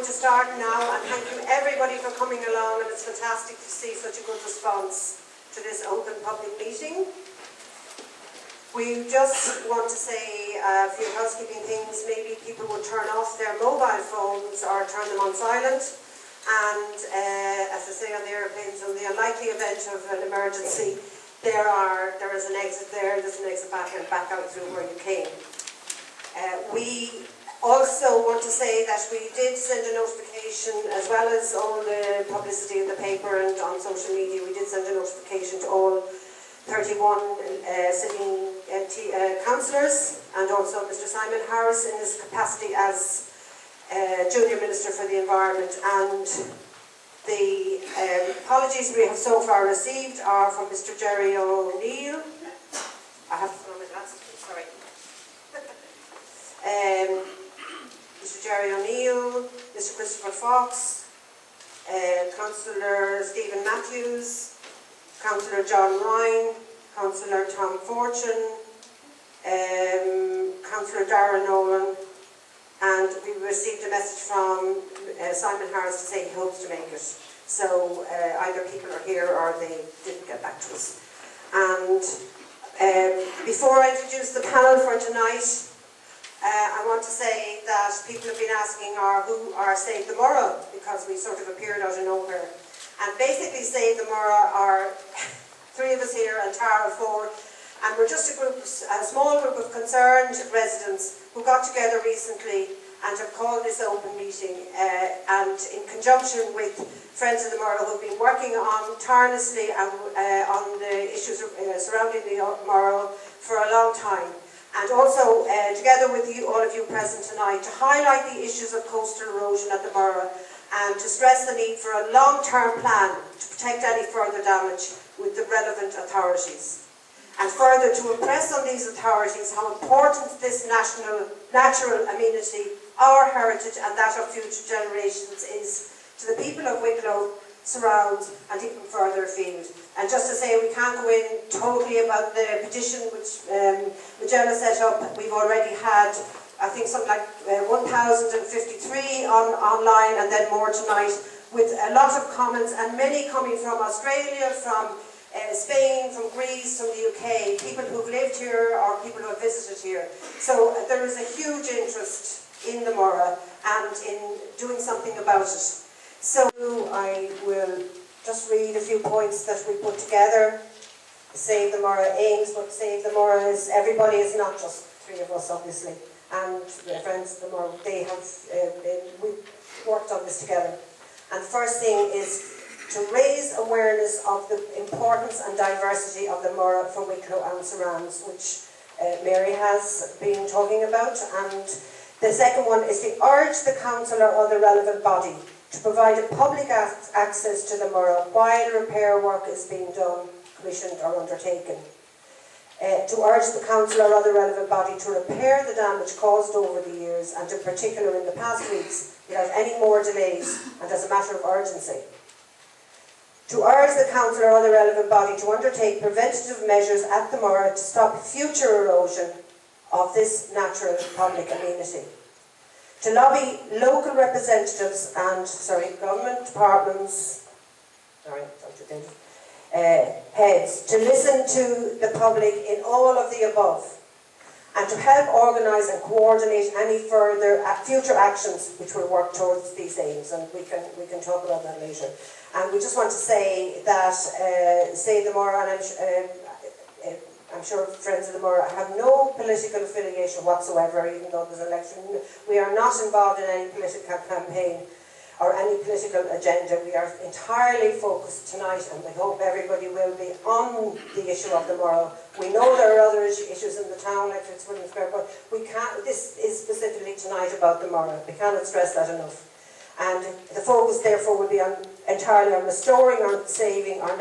to start now, and thank you everybody for coming along, and it's fantastic to see such a good response to this open public meeting. We just want to say a few housekeeping things. Maybe people would turn off their mobile phones or turn them on silent, and as I say on the airplanes, in the unlikely event of an emergency, there is an exit there, there's an exit back, and back out through where you came. We also want to say that we did send a notification, as well as all the publicity in the paper and on social media. We did send a notification to all 31 sitting councillors, and also Mr. Simon Harris in his capacity as Junior Minister for the Environment. And the apologies we have so far received are from Mr. Jerry O'Neill. I have to put on my glasses, sorry. Mr. Jerry O'Neill, Mr. Christopher Fox, Councillor Stephen Matthews, Councillor John Ryan, Councillor Tom Fortune, Councillor Darren Nolan, and we received a message from Simon Harris to say he hopes to make it. So either people are here or they didn't get back to us. And before I introduce the panel for tonight, I want to say that people have been asking who are Save the Murrough, because we sort of appeared out of nowhere. And basically Save the Murrough are 3 of us here and Tara 4, and we're just a small group of concerned residents who got together recently and have called this open meeting, and in conjunction with Friends of the Murrough, who've been working on tirelessly on the issues surrounding the Murrough for a long time. And also, together with all of you present tonight, to highlight the issues of coastal erosion at the Murrough and to stress the need for a long-term plan to protect any further damage with the relevant authorities. And further, to impress on these authorities how important this natural amenity, our heritage and that of future generations is to the people of Wicklow, surrounds and even further afield. And just to say, we can't go in totally about the petition which Magella set up. We've already had, I think, something like 1,053 online, and then more tonight, with a lot of comments, and many coming from Australia, from Spain, from Greece, from the UK, people who've lived here or people who have visited here. So there is a huge interest in the Murrough and in doing something about it. So I will just read a few points that we put together. Save the Murrough aims, but Save the Murrough is, everybody is not just 3 of us, obviously. And the Friends of the Murrough, they have, we worked on this together. And the first thing is to raise awareness of the importance and diversity of the Murrough for Wicklow and surrounds, which Mary has been talking about. And the second one is to urge the council or other relevant body to provide a public access to the Murrough while repair work is being done, commissioned or undertaken. To urge the council or other relevant body to repair the damage caused over the years, and in particular in the past weeks, without any more delays and as a matter of urgency. To urge the council or other relevant body to undertake preventative measures at the Murrough to stop future erosion of this natural public amenity. To lobby local representatives and, government departments, heads, to listen to the public in all of the above, and to help organise and coordinate any further future actions which will work towards these aims, and we can talk about that later. And we just want to say that Save the Murrough, and I'm sure Friends of the Murrough have no political affiliation whatsoever, even though there's an election. We are not involved in any political campaign or any political agenda. We are entirely focused tonight, and we hope everybody will be, on the issue of the Murrough. We know there are other issues in the town, like Fitzwilliam Square, but this is specifically tonight about the Murrough. We cannot stress that enough. And the focus, therefore, will be entirely on restoring or saving our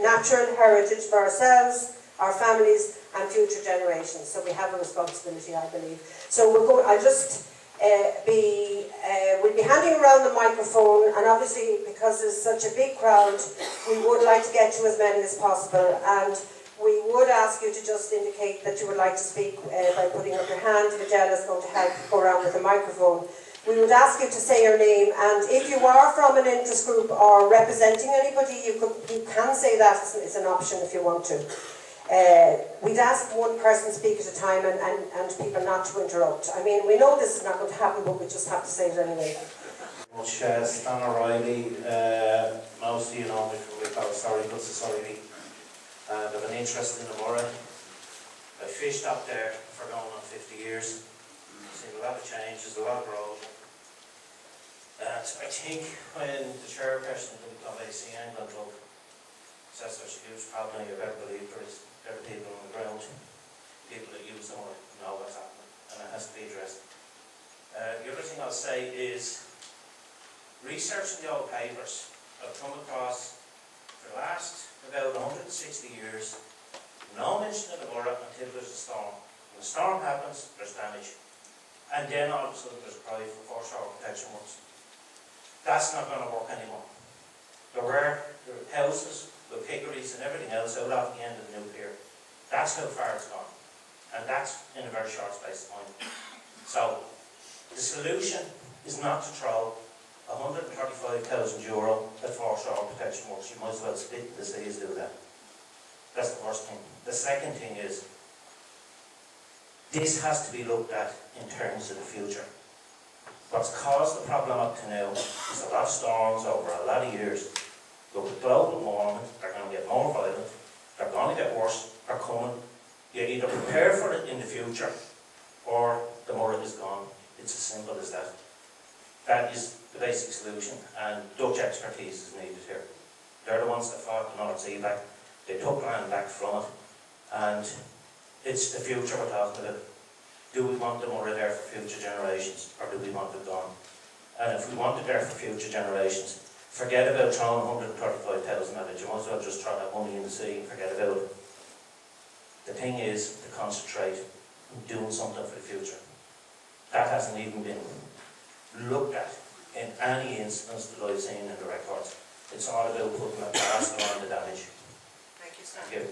natural heritage for ourselves, our families and future generations. So we have a responsibility, I believe. So we'll be handing around the microphone, and obviously because there's such a big crowd, we would like to get to as many as possible, and we would ask you to just indicate that you would like to speak by putting up your hand. Magella is going to help go around with the microphone. We would ask you to say your name, and if you are from an interest group or representing anybody, you can say that. It's an option if you want to. We'd ask one person speak at a time and people not to interrupt. I mean, we know this is not going to happen, but we just have to say it anyway. Much Stan O'Reilly, most of you know me from Wicklow Society, and I've an interest in the Murrough. I fished up there for going on 50 years. Seen a lot of changes, a lot of growth. And I think when the chairperson of ACN got drunk, that's such a huge problem you've ever believed there is. There are people on the ground, people that use the Murrough, know what's happening, and it has to be addressed. The other thing I'll say is, researching the old papers, I've come across, for the last about 160 years, no mention of the Murrough until there's a storm. When a storm happens, there's damage. And then all of a sudden there's a cry for foreshore protection works. That's not going to work anymore. There were houses with hickories and everything else out off the end of the nuclear. That's how far it's gone. And that's in a very short space of time. So, the solution is not to throw €135,000 at foreshore protection works. You might as well split the seas do that. That's the first thing. The second thing is, this has to be looked at in terms of the future. What's caused the problem up to now is a lot of storms over a lot of years. Look at global warming, they're going to get more violent, they're going to get worse, they're coming. You either prepare for it in the future, or the Murrough is gone. It's as simple as that. That is the basic solution, and Dutch expertise is needed here. They're the ones that fought the North Sea back. They took land back from it, and it's the future we're talking about. Do we want the Murrough there for future generations, or do we want it gone? And if we want it there for future generations, forget about throwing 135,000 at it. You might as well just throw that money in the sea and forget about it. The thing is to concentrate on doing something for the future. That hasn't even been looked at in any instance that I've seen in the records. It's all about putting a plaster on the damage. Thank you, sir. Thank you.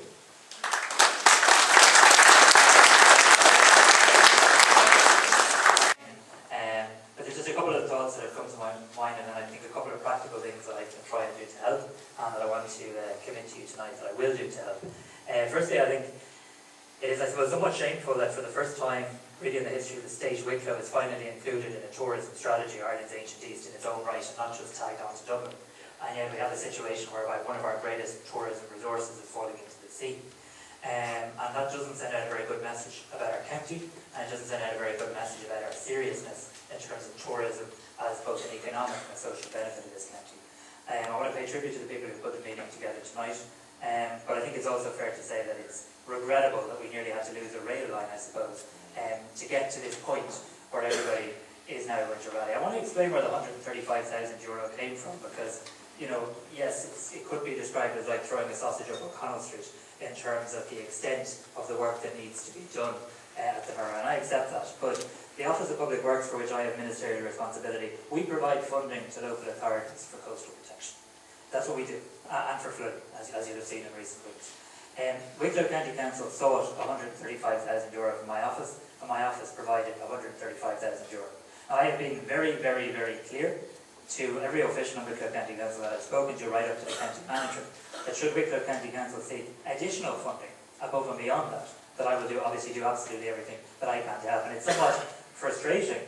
But there's just a couple of thoughts that have come to my mind, and then I think a couple of practical things that I can try and do to help, and that I want to commit to you tonight that I will do to help. Firstly, I think it is, I suppose, somewhat shameful that for the first time really in the history of the state, Wicklow is finally included in a tourism strategy, Ireland's Ancient East, in its own right, and not just tagged on to Dublin. And yet we have a situation whereby one of our greatest tourism resources is falling into the sea. And that doesn't send out a very good message about our county, and it doesn't send out a very good message about our seriousness in terms of tourism as both an economic and a social benefit in this county. I want to pay tribute to the people who put the meeting together tonight, but I think it's also fair to say that it's regrettable that we nearly had to lose a rail line, I suppose, to get to this point where everybody is now going to rally. I want to explain where the €135,000 came from, because, you know, yes, it could be described as like throwing a sausage up O'Connell Street in terms of the extent of the work that needs to be done at the Murrough, and I accept that. But the Office of Public Works, for which I have ministerial responsibility, we provide funding to local authorities for coastal protection. That's what we do, and for flooding, as you'll have seen in recent weeks. Wicklow County Council sought €135,000 from my office, and my office provided €135,000. I have been very, very, very clear to every official in Wicklow County Council that I've spoken to, right up to the county manager, that should Wicklow County Council seek additional funding above and beyond that I will obviously do absolutely everything that I can to help. And it's somewhat frustrating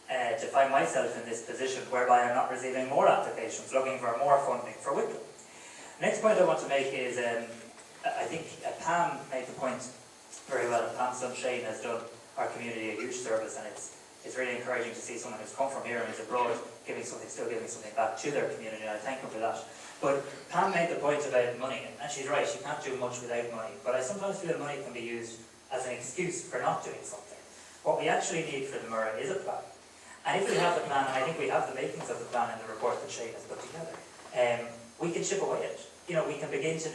to find myself in this position whereby I'm not receiving more applications, looking for more funding for Wicklow. Next point I want to make is, I think Pam made the point very well, and Pam's son Shane has done our community a huge service, and it's really encouraging to see someone who's come from here and is abroad still giving something back to their community, and I thank him for that. But Pam made the point about money, and she's right, you can't do much without money, but I sometimes feel money can be used as an excuse for not doing something. What we actually need for the Murrough is a plan. And if we have the plan, and I think we have the makings of the plan in the report that Shane has put together, we can chip away at it. You know, we can begin to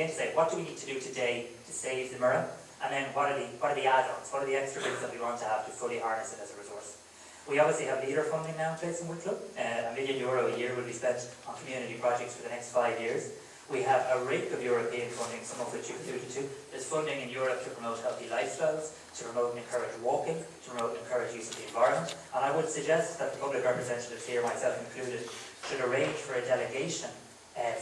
say, what do we need to do today to save the Murrough? And then what are the add-ons, what are the extra bits that we want to have to fully harness it as a resource? We obviously have leader funding now in place in Wicklow. €1 million a year will be spent on community projects for the next 5 years. We have a rake of European funding, some of which you've alluded to. There's funding in Europe to promote healthy lifestyles, to promote and encourage walking, to promote and encourage use of the environment. And I would suggest that the public representatives here, myself included, should arrange for a delegation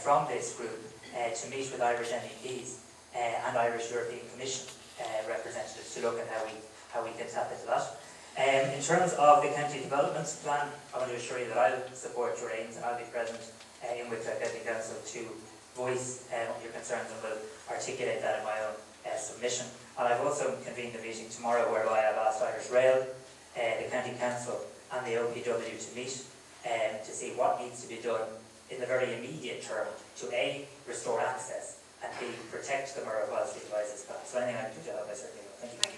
from this group to meet with Irish MEPs and Irish European Commission representatives to look at how we can tap into that. In terms of the county development plan, I want to assure you that I'll support your aims and I'll be present in Wicklow County Council to voice your concerns and will articulate that in my own submission. And I've also convened a meeting tomorrow whereby I've asked Irish Rail, the County Council and the OPW to meet to see what needs to be done in the very immediate term to A, restore access and B, protect the Murrough whilst we devise this plan. So anything I can do to help, I certainly will. Thank you.